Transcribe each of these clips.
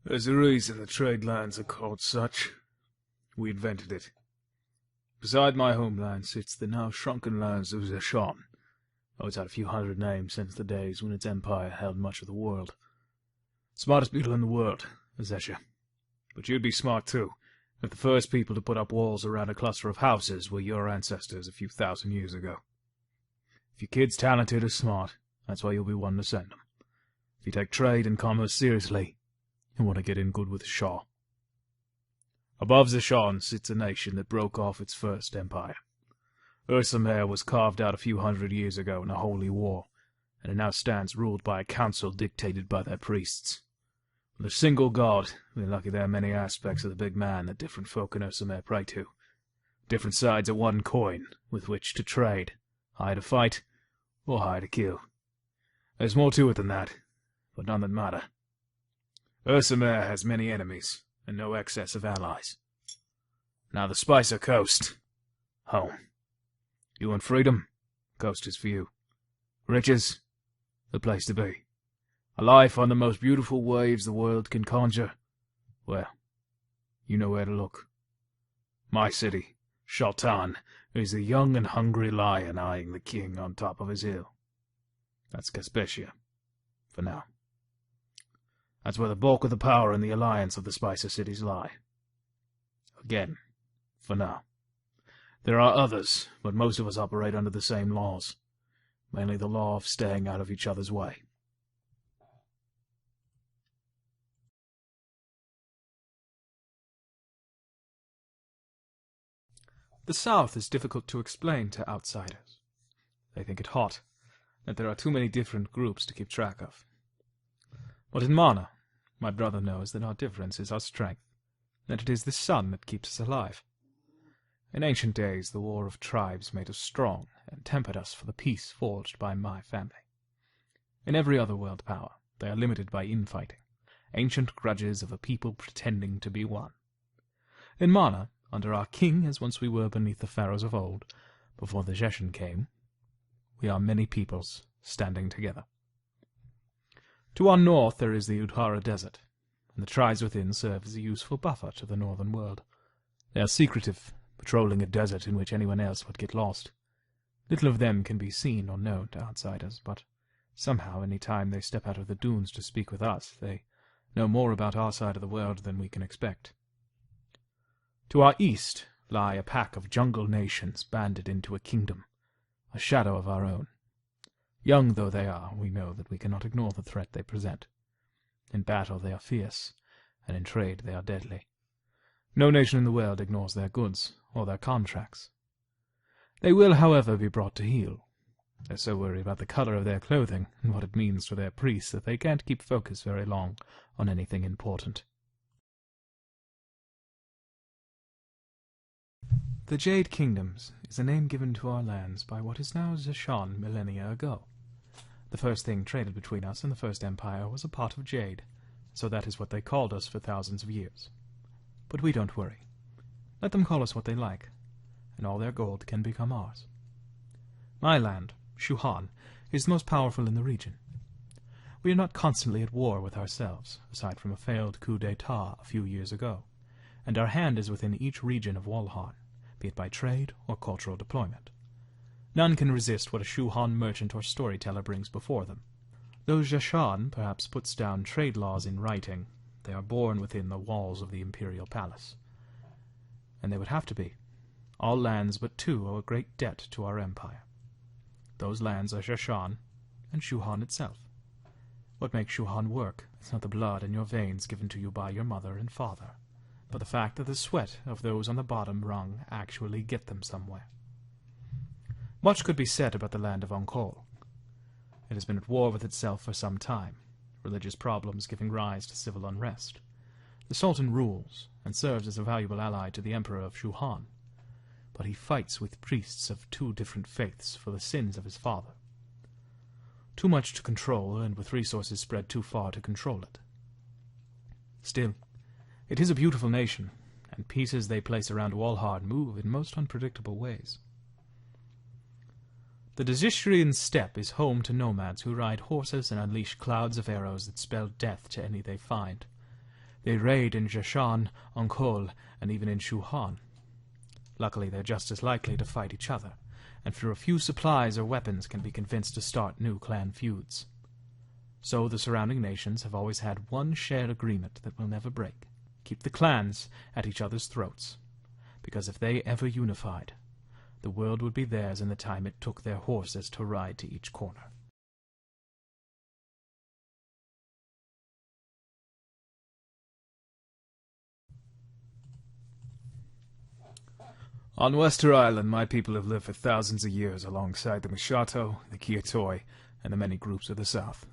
There's a reason the trade lands are called such. We invented it. Beside my homeland sits the now shrunken lands of Zeshan. Oh, it's had a few hundred names since the days when its empire held much of the world. Smartest people in the world, Zesha. But you'd be smart too, if the first people to put up walls around a cluster of houses were your ancestors a few thousand years ago. If your kid's talented or smart, that's why you'll be one to send them. If you take trade and commerce seriously, you want to get in good with Shaw. Above Zeshan sits a nation that broke off its first empire. Ursamer was carved out a few hundred years ago in a holy war, and it now stands ruled by a council dictated by their priests. With a single god, we're lucky there are many aspects of the big man that different folk in Ursamer pray to. Different sides of one coin with which to trade, high to fight, or high to kill. There's more to it than that, but none that matter. Ursamer has many enemies, and no excess of allies. Now the Spicer Coast. Home. You want freedom? Coast is for you. Riches? The place to be. A life on the most beautiful waves the world can conjure? Well, you know where to look. My city, Shaltan, is a young and hungry lion eyeing the king on top of his hill. That's Caspecia, for now. That's where the bulk of the power and the alliance of the Spicer cities lie. Again, for now. There are others, but most of us operate under the same laws. Mainly the law of staying out of each other's way. The South is difficult to explain to outsiders. They think it hot, that there are too many different groups to keep track of. But in Mana, my brother knows that our difference is our strength, that it is the sun that keeps us alive. In ancient days, the war of tribes made us strong and tempered us for the peace forged by my family. In every other world power, they are limited by infighting, ancient grudges of a people pretending to be one. In Mana, under our king, as once we were beneath the pharaohs of old, before the Zeshan came, we are many peoples standing together. To our north there is the Uthara Desert, and the tribes within serve as a useful buffer to the northern world. They are secretive, patrolling a desert in which anyone else would get lost. Little of them can be seen or known to outsiders, but somehow any time they step out of the dunes to speak with us, they know more about our side of the world than we can expect. To our east lie a pack of jungle nations banded into a kingdom, a shadow of our own. Young though they are, we know that we cannot ignore the threat they present. In battle they are fierce, and in trade they are deadly. No nation in the world ignores their goods or their contracts. They will, however, be brought to heel. They're so worried about the color of their clothing and what it means to their priests that they can't keep focus very long on anything important. The Jade Kingdoms is a name given to our lands by what is now Zeshan millennia ago. The first thing traded between us and the First Empire was a pot of jade, so that is what they called us for thousands of years. But we don't worry. Let them call us what they like, and all their gold can become ours. My land, Shuhan, is the most powerful in the region. We are not constantly at war with ourselves, aside from a failed coup d'etat a few years ago, and our hand is within each region of Wolharn, be it by trade or cultural deployment. None can resist what a Shuhan merchant or storyteller brings before them. Though Zeshan perhaps puts down trade laws in writing, they are born within the walls of the imperial palace. And they would have to be. All lands but two owe a great debt to our empire. Those lands are Zeshan and Shuhan itself. What makes Shuhan work is not the blood in your veins given to you by your mother and father, but the fact that the sweat of those on the bottom rung actually get them somewhere. Much could be said about the land of Onkol. It has been at war with itself for some time, religious problems giving rise to civil unrest. The Sultan rules, and serves as a valuable ally to the Emperor of Shuhan, but he fights with priests of two different faiths for the sins of his father. Too much to control, and with resources spread too far to control it. Still, it is a beautiful nation, and pieces they place around Wolharn move in most unpredictable ways. The Dazistrian steppe is home to nomads who ride horses and unleash clouds of arrows that spell death to any they find. They raid in Jashan, Onkol, and even in Shuhan. Luckily, they're just as likely to fight each other, and through a few supplies or weapons can be convinced to start new clan feuds. So the surrounding nations have always had one shared agreement that will never break. Keep the clans at each other's throats. Because if they ever unified, the world would be theirs in the time it took their horses to ride to each corner. On Wester Island, my people have lived for thousands of years alongside the Mishato, the Kiatoi, and the many groups of the South.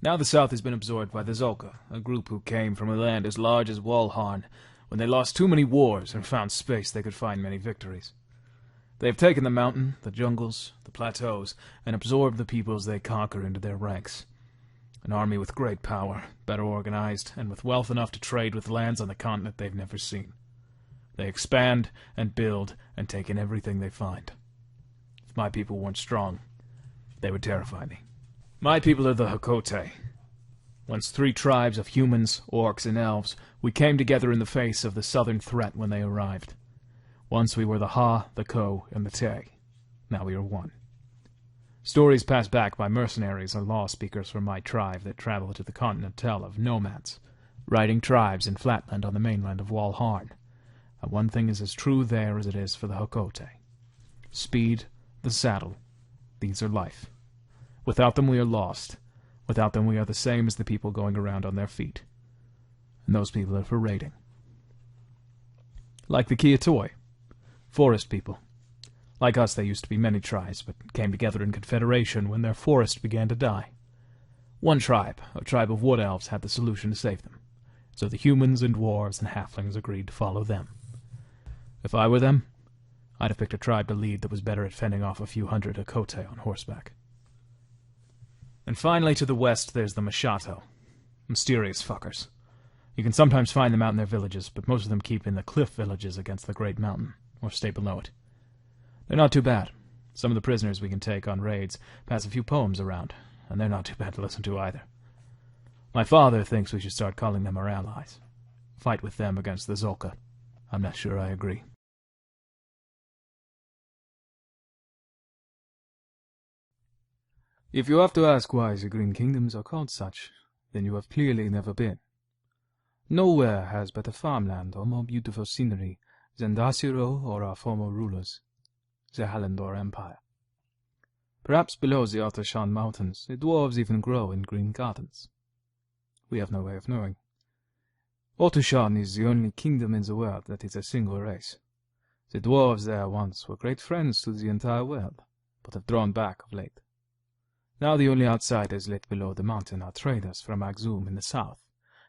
Now the South has been absorbed by the Zolka, a group who came from a land as large as Wolharn, when they lost too many wars and found space they could find many victories. They have taken the mountain, the jungles, the plateaus, and absorbed the peoples they conquer into their ranks. An army with great power, better organized, and with wealth enough to trade with lands on the continent they've never seen. They expand and build and take in everything they find. If my people weren't strong, they would terrify me. My people are the Hakote. Once 3 tribes of humans, orcs, and elves, we came together in the face of the southern threat when they arrived. Once we were the Ha, the Ko, and the Te. Now we are one. Stories passed back by mercenaries and law speakers from my tribe that travel to the continent tell of nomads, riding tribes in flatland on the mainland of Wolharn. And one thing is as true there as it is for the Hakote. Speed, the saddle, these are life. Without them we are lost. Without them we are the same as the people going around on their feet. And those people are for raiding. Like the Kiatoi, forest people. Like us, they used to be many tribes, but came together in confederation when their forest began to die. One tribe, a tribe of wood elves, had the solution to save them. So the humans and dwarves and halflings agreed to follow them. If I were them, I'd have picked a tribe to lead that was better at fending off a few hundred Hakote on horseback. And finally, to the west, there's the Mishato. Mysterious fuckers. You can sometimes find them out in their villages, but most of them keep in the cliff villages against the great mountain, or stay below it. They're not too bad. Some of the prisoners we can take on raids pass a few poems around, and they're not too bad to listen to either. My father thinks we should start calling them our allies. Fight with them against the Zolka. I'm not sure I agree. If you have to ask why the Green Kingdoms are called such, then you have clearly never been. Nowhere has better farmland or more beautiful scenery than Dasiro or our former rulers, the Hallandor Empire. Perhaps below the Artashan Mountains, the dwarves even grow in green gardens. We have no way of knowing. Artashan is the only kingdom in the world that is a single race. The dwarves there once were great friends to the entire world, but have drawn back of late. Now the only outsiders lit below the mountain are traders from Axum in the south,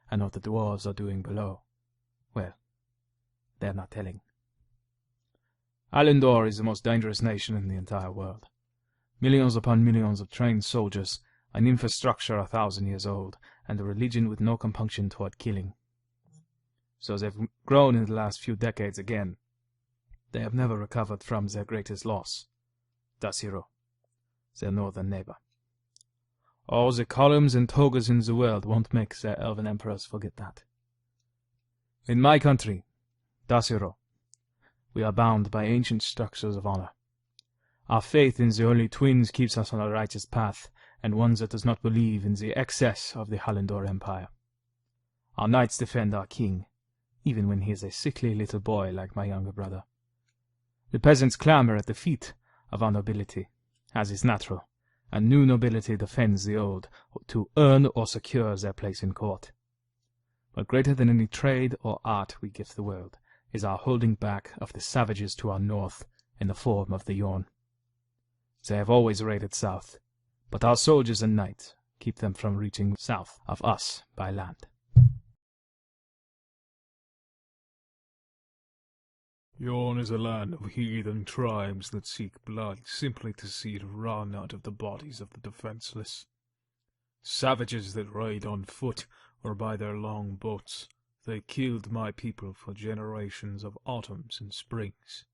and what the dwarves are doing below, well, they're not telling. Hallandor is the most dangerous nation in the entire world. Millions upon millions of trained soldiers, an infrastructure 1,000 years old, and a religion with no compunction toward killing. So they've grown in the last few decades again. They have never recovered from their greatest loss, Dasiro, their northern neighbor. All the columns and togas in the world won't make their elven emperors forget that. In my country, Dasiro, we are bound by ancient structures of honor. Our faith in the Holy Twins keeps us on a righteous path, and one that does not believe in the excess of the Hallandor Empire. Our knights defend our king, even when he is a sickly little boy like my younger brother. The peasants clamor at the feet of our nobility, as is natural, and new nobility defends the old, to earn or secure their place in court. But greater than any trade or art we give the world is our holding back of the savages to our north in the form of the Yorn. They have always raided south, but our soldiers and knights keep them from reaching south of us by land. Yorn is a land of heathen tribes that seek blood simply to see it run out of the bodies of the defenseless. Savages that ride on foot or by their long boats, they killed my people for generations of autumns and springs.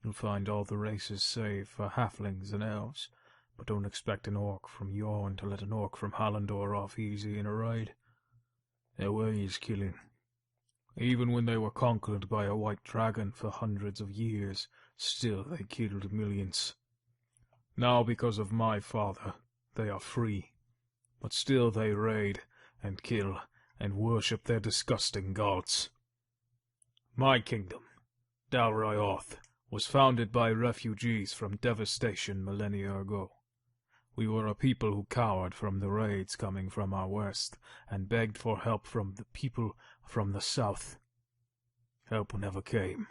You'll find all the races save for halflings and elves, but don't expect an orc from Yorn to let an orc from Hallandor off easy in a raid. Their way is killing. Even when they were conquered by a white dragon for hundreds of years, still they killed millions. Now, because of my father, they are free, but still they raid and kill and worship their disgusting gods. My kingdom, Dalryoth, was founded by refugees from devastation millennia ago. We were a people who cowered from the raids coming from our west and begged for help from the people from the south. Help never came,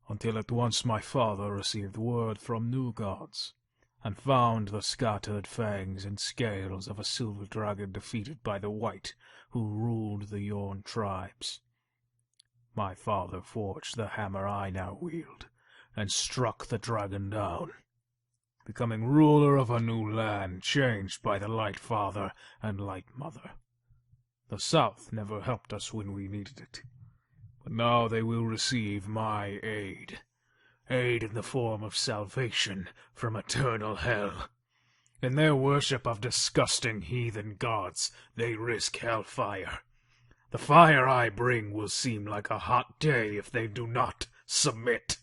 until at once my father received word from new gods, and found the scattered fangs and scales of a silver dragon defeated by the white who ruled the Yorn tribes. My father forged the hammer I now wield, and struck the dragon down, becoming ruler of a new land changed by the Light Father and Light Mother. The South never helped us when we needed it, but now they will receive my aid in the form of salvation from eternal hell. In their worship of disgusting heathen gods, they risk hellfire. The fire I bring will seem like a hot day if they do not submit.